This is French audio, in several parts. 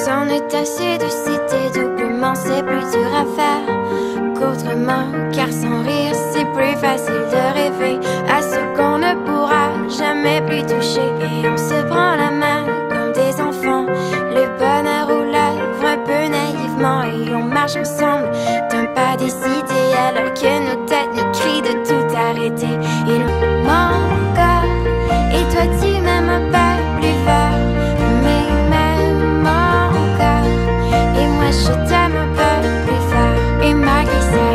s'en est assez de citer doublement, c'est plus dur à faire qu'autrement. Car sans rire, c'est plus facile de rêver à ce qu'on ne pourra jamais plus toucher. Et on se prend la main comme des enfants, le bonheur aux lèvres un peu naïvement. Et on marche ensemble d'un pas décidé, alors que nos têtes nous crient de tout arrêter. Il manque encore, et toi tu m'aimes un peu plus fort, mais même encore. Et moi je t'aime un peu plus fort, et malgré ça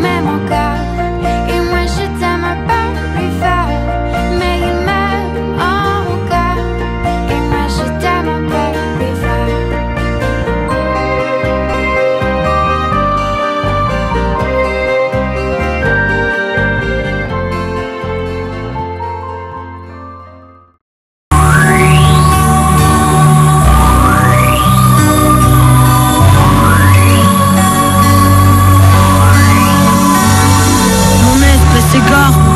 même encore. Et moi je t'aime un peu plus fort, mais il m'aime encore. Et moi je t'aime un peu plus fort.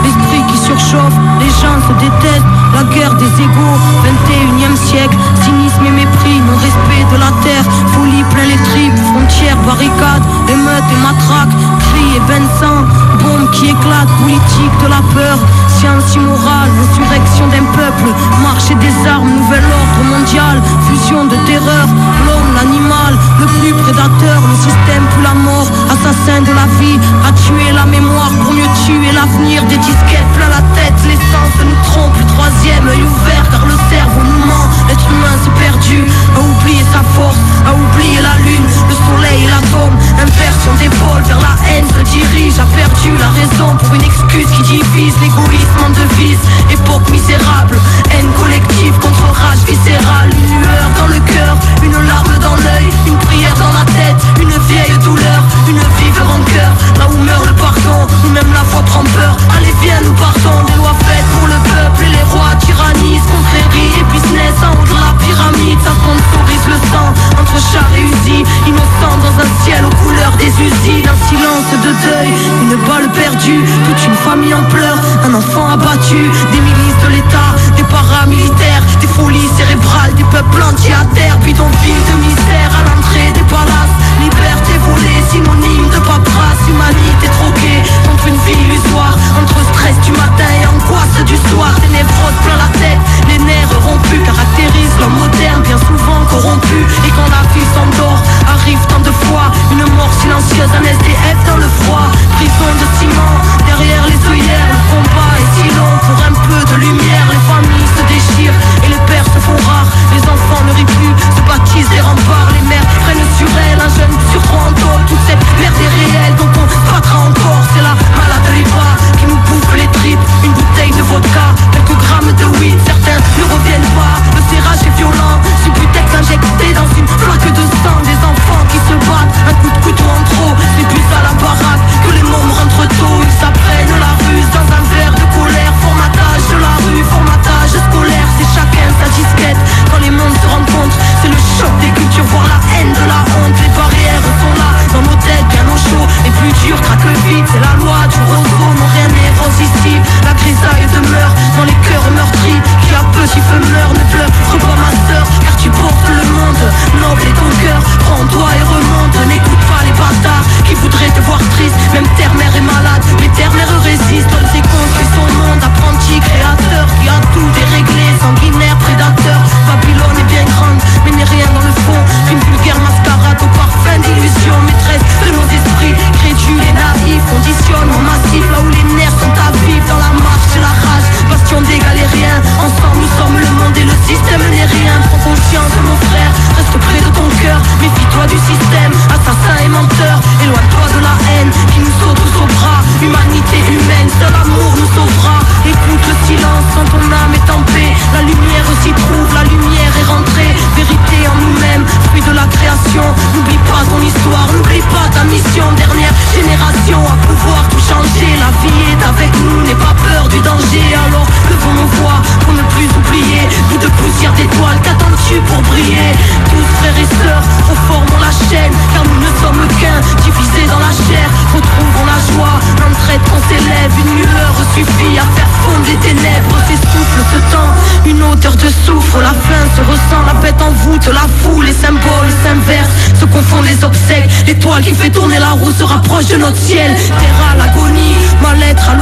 L'esprit qui surchauffe, les gens se détestent, la guerre des égaux, 21e siècle, cynisme et mépris, non-respect de la terre, folie plein les tripes, frontières, barricades, émeutes et matraques, cris et bains de sang, bombes qui éclatent, politique de la peur, science immorale, insurrection d'un peuple, marché des armes, nouvel ordre mondial, fusion de terreur, l'homme, l'animal, le plus prédateur, le système pour la mort, assassin de la vie, à tuer la mémoire pour mieux tuer l'avenir, des disquettes plein la tête, l'essence nous trompe, le troisième œil ouvert car le cerveau nous ment, l'être humain s'est perdu, a oublié sa force, a oublié la lune, le soleil et l'atome, inversion des pôles vers la haine se dirige, a perdu la raison pour une excuse qui divise, l'égoïsme en devise, époque misérable, haine collective contre rage viscérale, une lueur dans le cœur, une larme dans l'œil, une prière dans la tête, une vieille douleur, une vive rancœur, là où meurt le pardon, où même la foi prend peur, allez viens nous partons, des lois faites pour le peuple et les rois tyrannisent, confréries et business en haut de la pyramide, ça sponsorise le sang, entre chars et usines, innocents dans un ciel aux couleurs des usines, un silence de deuil, une balle perdue, toute une famille en pleurs, un enfant abattu, des milices de l'État, des paramilitaires, des folies cérébrales, des peuples entiers à terre, bidonville de misère à l'entrée des palaces, liberté volée, synonyme de paperasse, humanité troquée contre une vie illusoire, entre stress du matin et angoisse du soir, des névroses plein la tête, les nerfs rompus caractérisent l'homme moderne, bien souvent corrompu, et quand la vie s'endort, arrive tant de fois une mort silencieuse, un SDF dans le froid, prison de ciment, derrière les œillères, le combat est si long, pour un peu de lumière, les familles se déchirent, et les pères se font rares, les enfants ne rient plus, se baptisent des remparts, les mères prennent sur elles un jeune surcroît en tôle, toute cette merde est réelle, donc on battra encore, c'est la malade de l'Iba qui nous bouffe les tripes, une bouteille de vodka, quelques grammes de weed, certains ne reviennent pas, le serrage est violent, Subutex injecté dans une flaque de sang, des enfants qui se battent, un coup de couteau en trop, les bus à la baraque, que les mômes rentrent tôt, ils s'apprennent la ruse dans un verre de colère, formatage de la rue, formatage scolaire, c'est chacun sa disquette, quand les mondes se rencontrent, c'est le choc des cultures, voir la haine de la honte, les barrières sont là, dans nos têtes, bien au chaud, les plus durs craquent le vide, c'est la loi du roseau, non rien n'est rose ici, la grisaille demeure dans les cœurs meurtris, qui à petit feu meurt, ne pleure pas ma sœur, car tu portes le monde, noble est ton cœur, prends-toi et remonte, n'écoute pas les bâtards, qui voudraient te voir triste, même terre-mère est malade, mais terre-mère résiste, homme et construit son monde, apprenti, créateur, qui a tout déréglé, sanguinaire, prédateur, Babylone est bien grande, mais n'est rien dans le fond, qu'une vulgaire mascarade au parfum d'illusion, maîtresse de nos esprits, crédules et naïfs, conditionnement massif, là où les nerfs sont à vivre, dans la marche de la rage, bastion des galériens, ensemble nous sommes le monde et le système n'est rien, prends conscience mon frère, reste près de ton cœur, méfie-toi du système, assassin et menteur, éloigne-toi de la haine, qui nous saute aux bras, humanité humaine, seul amour nous sauvera, écoute le silence quand ton âme est en paix, la lumière s'y trouve, la lumière est rentrée, vérité en nous-mêmes, fruit de la création, n'oublie pas ton histoire, n'oublie pas ta mission, dernière génération à pouvoir tout changer, la vie est avec nous, n'aie pas peur du danger, alors levons nos voix pour ne plus oublier, bout de poussière d'étoiles, qu'attends-tu pour briller, tous frères et sœurs, reformons la chaîne, car nous ne sommes qu'un, divisés dans la chair, retrouvons la joie, l'entraide qu'on s'élève, une lueur suffit à faire fondre les ténèbres, s'essouffle ce temps, une odeur de soufre, la faim se ressent, la paix mettent en voûte la foule, les symboles s'inversent, se confondent les obsèques. L'étoile qui fait tourner la roue se rapproche de notre ciel. Terre à l'agonie, ma lettre à